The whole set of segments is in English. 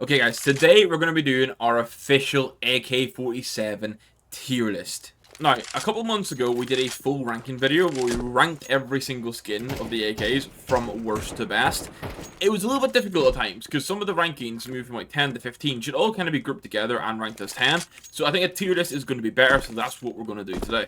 Okay guys, today we're going to be doing our official AK47 tier list. Now, a couple months ago we did a full ranking video where we ranked every single skin of the AKs from worst to best. It was a little bit difficult at times because some of the rankings moved from like 10 to 15 should all kind of be grouped together and ranked as 10. So I think a tier list is going to be better, so that's what we're going to do today.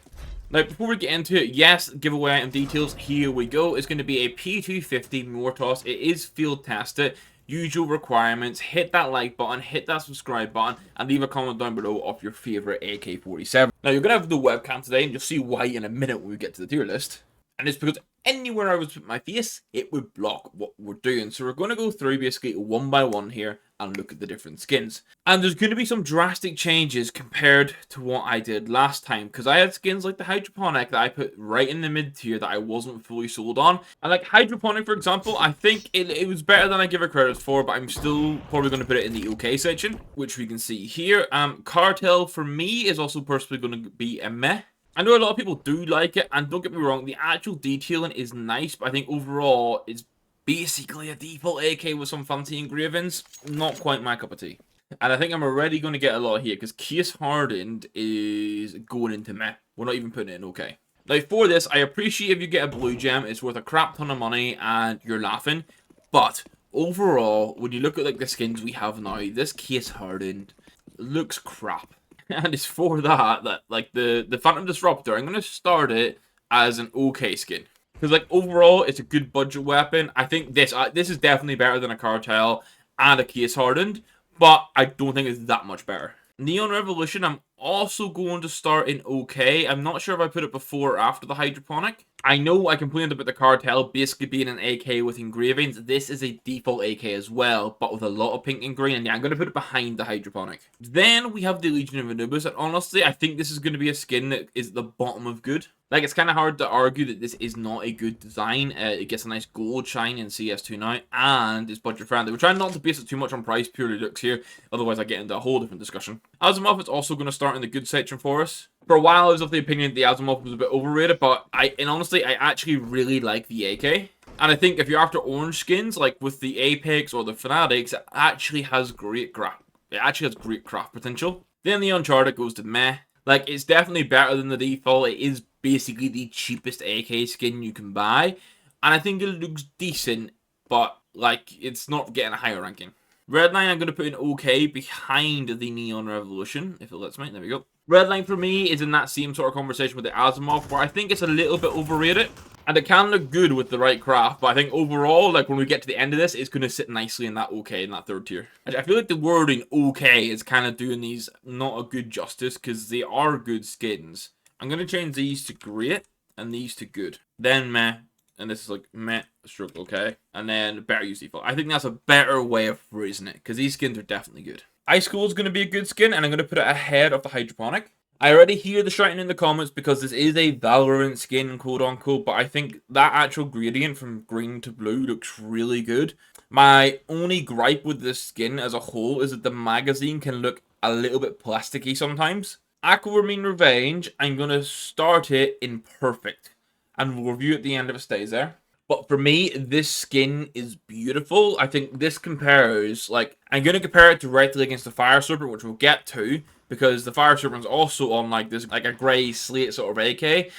Now, before we get into it, yes, giveaway item details, here we go. It's going to be a P250 Mortos. It is field tested. Usual requirements, hit that like button, hit that subscribe button, and leave a comment down below of your favorite AK-47. Now, you're going to have the webcam today, and you'll see why in a minute when we get to the tier list. And it's because anywhere I was put my face, it would block what we're doing. So we're going to go through basically one by one here and look at the different skins. And there's going to be some drastic changes compared to what I did last time. Because I had skins like the Hydroponic that I put right in the mid tier that I wasn't fully sold on. And like Hydroponic, for example, I think it was better than I give it credit for. But I'm still probably going to put it in the OK section, which we can see here. Cartel for me is also personally going to be a meh. I know a lot of people do like it, and don't get me wrong, the actual detailing is nice, but I think overall it's basically a default AK with some fancy engravings. Not quite my cup of tea. And I think I'm already going to get a lot here, because case hardened is going into meh. We're not even putting it in OK. Now for this, I appreciate if you get a blue gem, it's worth a crap ton of money, and you're laughing. But overall, when you look at like the skins we have now, this case hardened looks crap. And it's for that like the Phantom Disruptor, I'm going to start it as an OK skin. Because like overall, it's a good budget weapon. I think this is definitely better than a Cartel and a case hardened. But I don't think it's that much better. Neon Revolution, I'm also going to start in OK. I'm not sure if I put it before or after the Hydroponic. I know I complained about the Cartel basically being an AK with engravings. This is a default AK as well, but with a lot of pink and green. And yeah, I'm going to put it behind the Hydroponic. Then we have the Legion of Anubis. And honestly, I think this is going to be a skin that is at the bottom of good. Like, it's kind of hard to argue that this is not a good design. It gets a nice gold shine in CS2 now, and it's budget friendly. We're trying not to base it too much on price, purely looks here. Otherwise, I get into a whole different discussion. Asimov is also going to start in the good section for us. For a while, I was of the opinion that the Asimov was a bit overrated, but honestly, I actually really like the AK. And I think if you're after orange skins, like with the Apex or the Fanatics, it actually has great craft. It actually has great craft potential. Then the Uncharted goes to meh. Like, it's definitely better than the default. It is basically the cheapest AK skin you can buy. And I think it looks decent, but, like, it's not getting a higher ranking. Redline, I'm going to put in OK behind the Neon Revolution, if it lets me. There we go. Redline, for me, is in that same sort of conversation with the Asimov, where I think it's a little bit overrated. And it can look good with the right craft, but I think overall, like when we get to the end of this, it's going to sit nicely in that OK, in that third tier. I feel like the wording OK is kind of doing these not a good justice, because they are good skins. I'm going to change these to great, and these to good. Then meh, and this is like meh, stroke OK, and then better use default. I think that's a better way of phrasing it, because these skins are definitely good. Ice Cold is going to be a good skin, and I'm going to put it ahead of the Hydroponic. I already hear the shouting in the comments because this is a Valorant skin, quote unquote, but I think that actual gradient from green to blue looks really good. My only gripe with this skin as a whole is that the magazine can look a little bit plasticky sometimes. Aquamarine Revenge, I'm going to start it in perfect, and we'll review at the end if it stays there. But for me, this skin is beautiful. I think this compares, like, I'm going to compare it directly against the Fire Serpent, which we'll get to, because the Fire Serpent's also on, like, this, like, a grey slate sort of AK.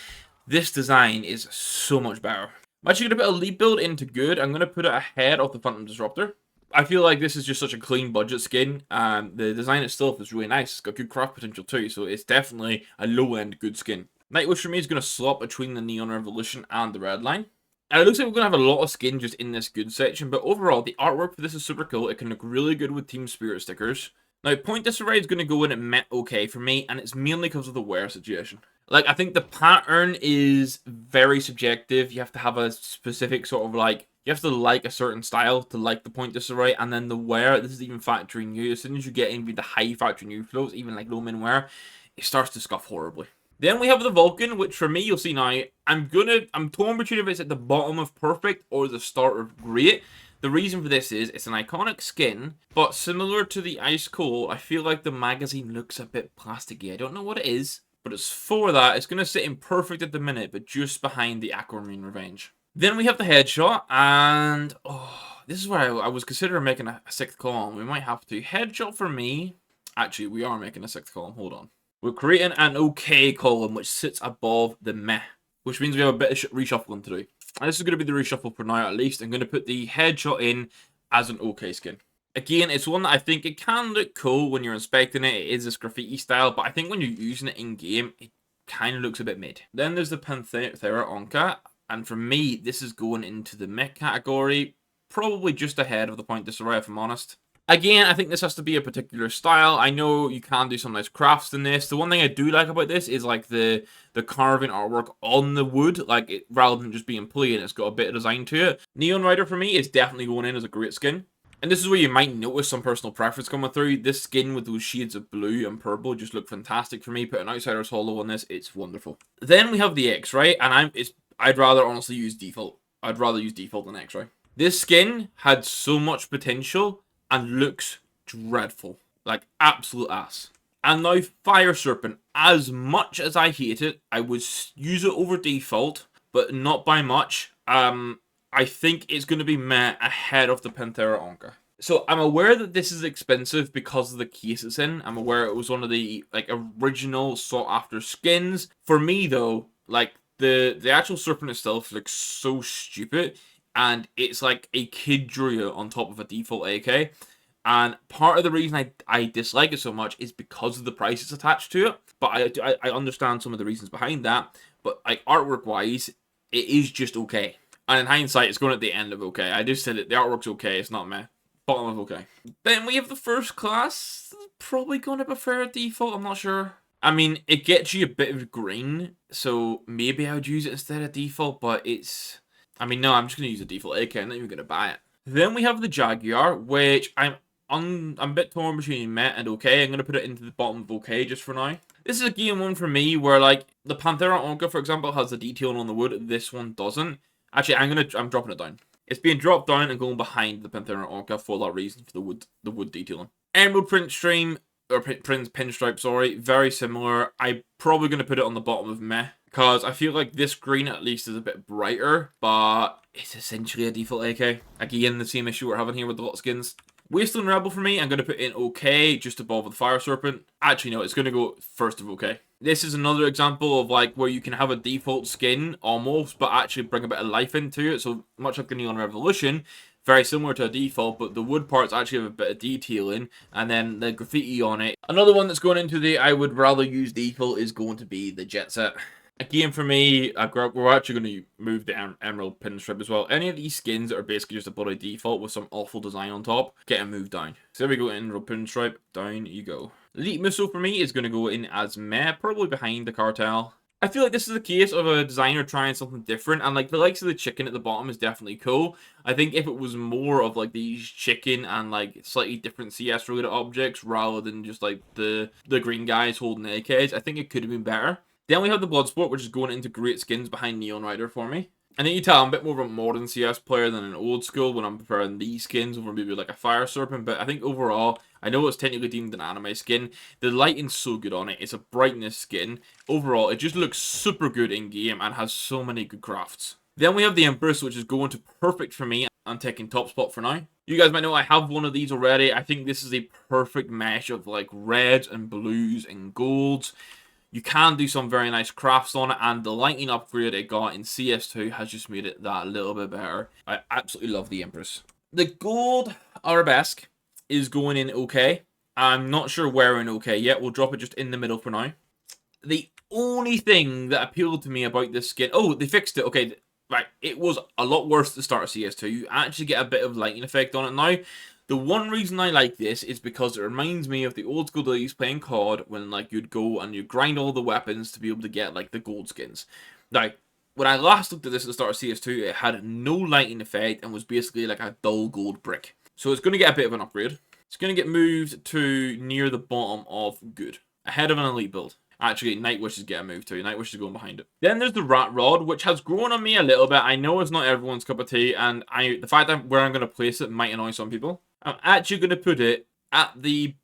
This design is so much better. I'm actually going to put a lead build into good. I'm going to put it ahead of the Phantom Disruptor. I feel like this is just such a clean budget skin, and the design itself is really nice. It's got good craft potential too, so it's definitely a low-end good skin. Nightwish for me is going to swap between the Neon Revolution and the Redline. And it looks like we're going to have a lot of skin just in this good section, but overall, the artwork for this is super cool. It can look really good with Team Spirit stickers. Now, Point Disarray is going to go in at Met OK for me, and it's mainly because of the wear situation. Like, I think the pattern is very subjective. You have to have a specific sort of, like, you have to like a certain style to like the Point Disarray, and then the wear, this is even factory new. As soon as you get into the high factory new flows, even like low min wear, it starts to scuff horribly. Then we have the Vulcan, which for me, you'll see now, I'm torn between if it's at the bottom of perfect or the start of great. The reason for this is it's an iconic skin, but similar to the Ice Cold, I feel like the magazine looks a bit plasticky. I don't know what it is, but it's for that. It's going to sit in perfect at the minute, but just behind the Aquamarine Revenge. Then we have the Headshot, and this is where I was considering making a sixth column. We might have to. Headshot for me. Actually, we are making a sixth column. Hold on. We're creating an okay column, which sits above the meh, which means we have a bit of reshuffling to do. And this is going to be the reshuffle for now, at least. I'm going to put the headshot in as an okay skin. Again, it's one that I think it can look cool when you're inspecting it. It is this graffiti style, but I think when you're using it in-game, it kind of looks a bit mid. Then there's the Panthera Onca, and for me, this is going into the mech category, probably just ahead of the Point Disarray, if I'm honest. Again, I think this has to be a particular style. I know you can do some nice crafts in this. The one thing I do like about this is like the carving artwork on the wood, like it, rather than just being plain, it's got a bit of design to it. Neon Rider for me is definitely going in as a great skin. And this is where you might notice some personal preference coming through. This skin with those shades of blue and purple just look fantastic for me. Put an Outsider's Hollow on this, it's wonderful. Then we have the X-Ray, and I'd rather honestly use default. I'd rather use default than X-Ray. This skin had so much potential and looks dreadful. Like absolute ass. And now Fire Serpent. As much as I hate it, I would use it over default, but not by much. I think it's going to be meh ahead of the Panthera Onca. So I'm aware that this is expensive because of the case it's in. I'm aware it was one of the like original sought after skins. For me though, like the actual Serpent itself looks so stupid, and it's like a kid drew on top of a default AK. And part of the reason I dislike it so much is because of the price it's attached to it. But I understand some of the reasons behind that. But like artwork wise, it is just okay. And in hindsight, it's going at the end of okay. I just said it. The artwork's okay. It's not meh. Bottom of okay. Then we have the first class. Probably going to prefer a default. I'm not sure. I mean, it gets you a bit of green. So maybe I would use it instead of default. But it's... I mean, no, I'm just going to use a default AK. I'm not even going to buy it. Then we have the Jaguar, which I'm a bit torn between meh and okay. I'm going to put it into the bottom of okay just for now. This is a game one for me where, like, the Panthera Onca, for example, has the detailing on the wood. This one doesn't. Actually, I'm dropping it down. It's being dropped down and going behind the Panthera Onca for that reason, for the wood detailing. Emerald Print Stream, or Pinstripe, sorry, very similar. I'm probably going to put it on the bottom of meh, because I feel like this green at least is a bit brighter, but it's essentially a default AK. Again, the same issue we're having here with the lot of skins. Wasteland Rebel for me, I'm going to put in okay, just above the Fire Serpent. Actually, no, it's going to go first of okay. This is another example of like where you can have a default skin almost, but actually bring a bit of life into it. So much like the Neon Revolution, very similar to a default, but the wood parts actually have a bit of detailing, and then the graffiti on it. Another one that's going into the I would rather use default is going to be the Jet Set. Again, for me, we're actually going to move the Emerald Pinstripe as well. Any of these skins that are basically just a bloody default with some awful design on top, get them moved down. So there we go, Emerald Pinstripe, down you go. Elite Missile for me is going to go in as meh, probably behind the Cartel. I feel like this is a case of a designer trying something different, and like the likes of the chicken at the bottom is definitely cool. I think if it was more of like these chicken and like slightly different CS related objects rather than just like the green guys holding AKs, I think it could have been better. Then we have the Bloodsport, which is going into great skins behind Neon Rider for me. And then you tell I'm a bit more of a modern CS player than an old school when I'm preparing these skins over maybe like a Fire Serpent. But I think overall, I know it's technically deemed an anime skin. The lighting's so good on it. It's a brightness skin. Overall, it just looks super good in game and has so many good crafts. Then we have the Empress, which is going to perfect for me. I'm taking top spot for now. You guys might know I have one of these already. I think this is a perfect mesh of like reds and blues and golds. You can do some very nice crafts on it, and the lighting upgrade it got in CS2 has just made it that little bit better. I absolutely love the Empress. The gold arabesque is going in okay. I'm not sure where in okay yet. We'll drop it just in the middle for now. The only thing that appealed to me about this skin... Oh, they fixed it. Okay, right. It was a lot worse at the start of CS2. You actually get a bit of lighting effect on it now. The one reason I like this is because it reminds me of the old school days playing COD when like you'd go and you'd grind all the weapons to be able to get like the gold skins. Now, when I last looked at this at the start of CS2, it had no lighting effect and was basically like a dull gold brick. So it's going to get a bit of an upgrade. It's going to get moved to near the bottom of good, ahead of an elite build. Actually, Nightwish is getting moved to. Nightwish is going behind it. Then there's the Rat Rod, which has grown on me a little bit. I know it's not everyone's cup of tea, and the fact that where I'm going to place it might annoy some people. I'm actually going to put it at the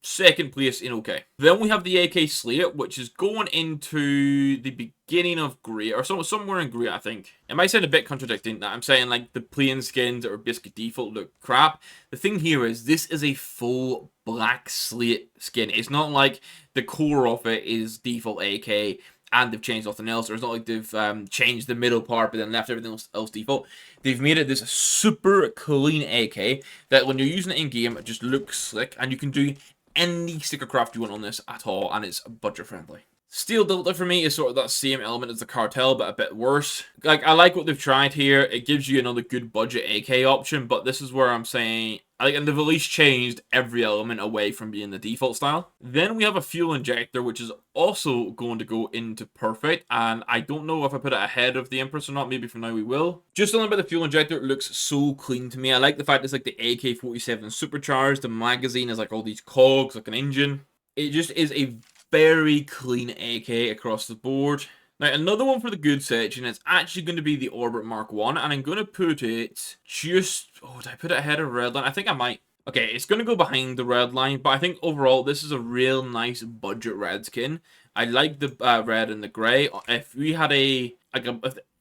second place in OK. Then we have the AK Slate, which is going into the beginning of Grey, or somewhere in Grey, I think. It might sound a bit contradicting that I'm saying like the plain skins that are basically default look crap. The thing here is this is a full black slate skin. It's not like the core of it is default AK and they've changed nothing else, or it's not like they've changed the middle part but then left everything else default. They've made it this super clean AK that when you're using it in game, it just looks slick, and you can do any sticker craft you want on this at all, and it's budget friendly. Steel Delta for me is sort of that same element as the Cartel, but a bit worse. Like, I like what they've tried here. It gives you another good budget AK option, but this is where I'm saying, and they've at least changed every element away from being the default style. Then we have a fuel injector, which is also going to go into perfect, and I don't know if I put it ahead of the Empress or not. Maybe for now we will. Just something about the fuel injector, it looks so clean to me. I like the fact it's like the AK47 supercharged. The magazine is like all these cogs, like an engine. It just is a very clean AK across the board. Now, another one for the good section is actually going to be the Orbit Mark 1, and I'm going to put it just... Oh, did I put it ahead of Redline? I think I might. Okay, it's going to go behind the Redline, but I think overall this is a real nice budget red skin. I like the red and the grey. If we had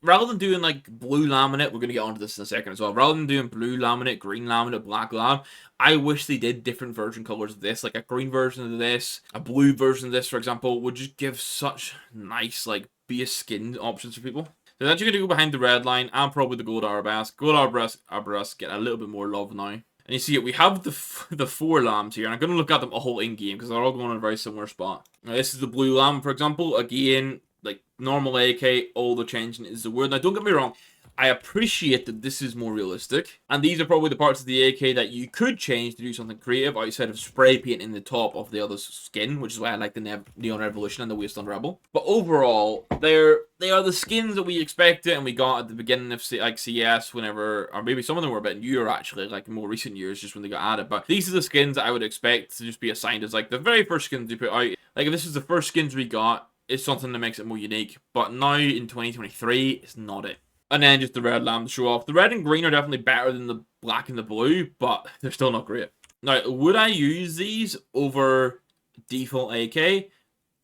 rather than doing like blue laminate, we're going to get onto this in a second as well. Rather than doing blue laminate, green laminate, black lam, I wish they did different version colors of this. Like a green version of this, a blue version of this, for example, would just give such nice like base skin options for people. So that's going to go behind the red line and probably the gold arabesque. Gold arabesque get a little bit more love now. And you see it, we have the 4 lambs here, and I'm going to look at them all in-game because they're all going in a very similar spot. Now, this is the blue lamb, for example. Again, like normal AK, all the changing is the word. Now, don't get me wrong, I appreciate that this is more realistic, and these are probably the parts of the AK that you could change to do something creative outside of spray painting the top of the other skin, which is why I like the Neon Revolution and the Wasteland Rebel. But overall, they are the skins that we expected and we got at the beginning of like CS, whenever, or maybe some of them were a bit newer actually, like in more recent years, just when they got added. But these are the skins that I would expect to just be assigned as like the very first skins they put out. Like if this is the first skins we got, it's something that makes it more unique. But now in 2023, it's not it. And then just the red lamb to show off. The red and green are definitely better than the black and the blue, but they're still not great. Now, would I use these over default AK?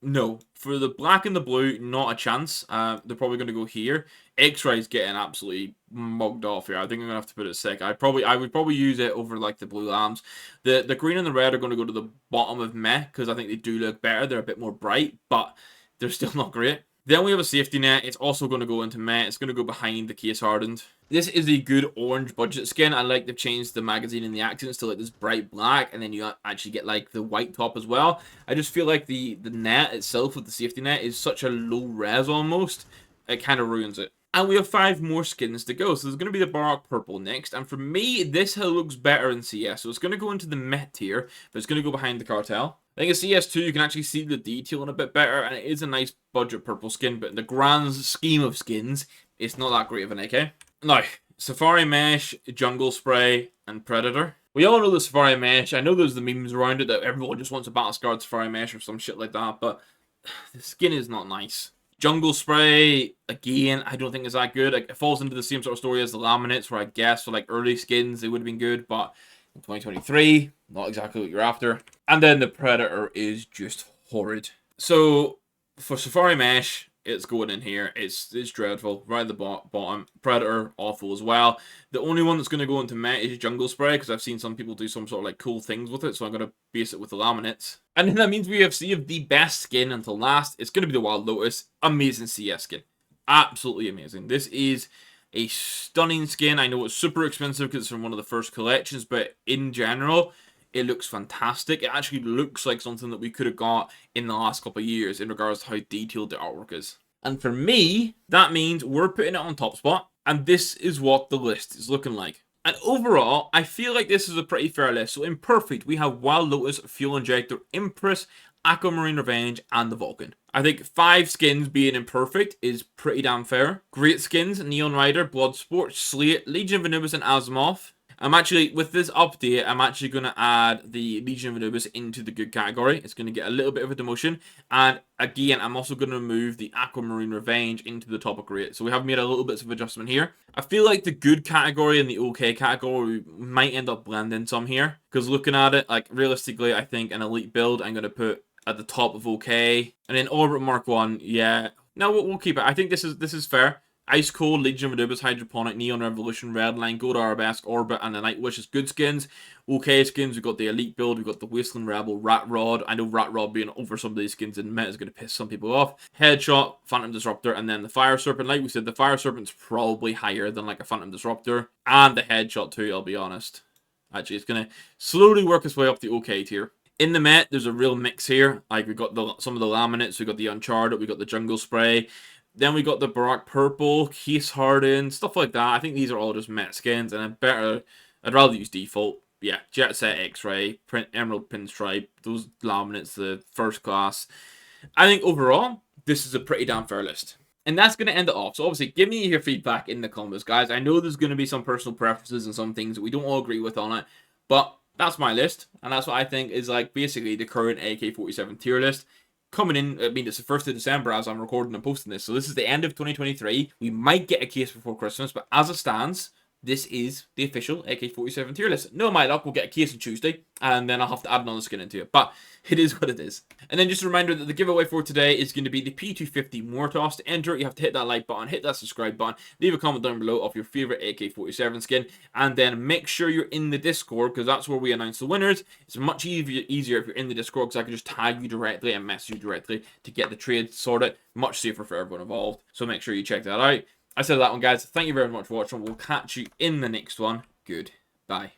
No. For the black and the blue, not a chance. They're probably going to go here. X-Ray's getting absolutely mugged off here. I think I'm going to have to put it sick. I would probably use it over like the blue lambs. The green and the red are going to go to the bottom of meh, because I think they do look better. They're a bit more bright, but they're still not great. Then we have a safety net. It's also going to go into Met. It's going to go behind the case hardened. This is a good orange budget skin. I like they've changed the magazine and the accents to like this bright black, and then you actually get like the white top as well. I just feel like the net itself with the safety net is such a low res almost. It kind of ruins it. And we have 5 more skins to go. So there's going to be the Barak Purple next. And for me, this looks better in CS. So it's going to go into the Met tier, but it's going to go behind the Cartel. I think in CS2, you can actually see the detailing a bit better, and it is a nice budget purple skin, but in the grand scheme of skins, it's not that great of an AK. Now, Safari Mesh, Jungle Spray, and Predator. We all know the Safari Mesh. I know there's the memes around it that everyone just wants a battle-scarred Safari Mesh or some shit like that, but the skin is not nice. Jungle Spray, again, I don't think is that good. It falls into the same sort of story as the Laminates, where I guess for like early skins, they would have been good, but in 2023, not exactly what you're after. And then the Predator is just horrid. So for Safari Mesh, it's going in here. It's dreadful. Right at the bottom. Predator, awful as well. The only one that's going to go into Met is Jungle Spray, because I've seen some people do some sort of like cool things with it, so I'm going to base it with the Laminates. And then that means we have saved the best skin until last. It's going to be the Wild Lotus. Amazing CS skin. Absolutely amazing. This is a stunning skin. I know it's super expensive because it's from one of the first collections, but in general, it looks fantastic. It actually looks like something that we could have got in the last couple of years in regards to how detailed the artwork is. And for me, that means we're putting it on top spot, and this is what the list is looking like. And overall, I feel like this is a pretty fair list. So in perfect, we have Wild Lotus, Fuel Injector, Empress, Aquamarine Revenge, and the Vulcan. I think 5 skins being imperfect is pretty damn fair. Great skins, Neon Rider, Bloodsport, Slate, Legion of Anubis, and Asimov. I'm actually, with this update, I'm actually going to add the Legion of Anubis into the good category. It's going to get a little bit of a demotion. And again, I'm also going to move the Aquamarine Revenge into the top of great. So we have made a little bit of adjustment here. I feel like the good category and the okay category might end up blending some here. Because looking at it, like realistically, I think an elite build I'm going to put at the top of okay. And then Orbit Mark 1, yeah. No, we'll keep it. I think this is fair. Ice Cold, Legion of Anubis, Hydroponic, Neon Revolution, Redline, Gold Arabesque, Orbit, and the Night Wish is good skins. Okay skins, we've got the Elite build, we've got the Wasteland Rebel, Rat Rod. I know Rat Rod being over some of these skins in meta is going to piss some people off. Headshot, Phantom Disruptor, and then the Fire Serpent. Like we said, the Fire Serpent's probably higher than like a Phantom Disruptor. And the Headshot too, I'll be honest. Actually, it's going to slowly work its way up the okay tier. In the Met, there's a real mix here. Like, we've got some of the Laminates, we've got the Uncharted, we've got the Jungle Spray. Then we got the Barak Purple, Case Harden, stuff like that. I think these are all just Met skins, and I'd rather use default. Yeah, Jet Set X-Ray, Emerald Pinstripe, those Laminates, the first class. I think overall, this is a pretty damn fair list. And that's going to end it off. So obviously, give me your feedback in the comments, guys. I know there's going to be some personal preferences and some things that we don't all agree with on it, but that's my list, and that's what I think is like basically the current AK47 tier list. Coming in, I mean, it's the 1st of December as I'm recording and posting this, so this is the end of 2023. We might get a case before Christmas, but as it stands, this is the official AK47 tier list. No, my luck, we'll get a case on Tuesday, and then I'll have to add another skin into it, but it is what it is. And then just a reminder that the giveaway for today is going to be the P250 Mortos. To enter, you have to hit that like button, hit that subscribe button, leave a comment down below of your favorite AK47 skin, and then make sure you're in the Discord, because that's where we announce the winners. It's much easier if you're in the Discord, because I can just tag you directly and message you directly to get the trade sorted. Much safer for everyone involved, so make sure you check that out. I said that one, guys. Thank you very much for watching. We'll catch you in the next one. Goodbye.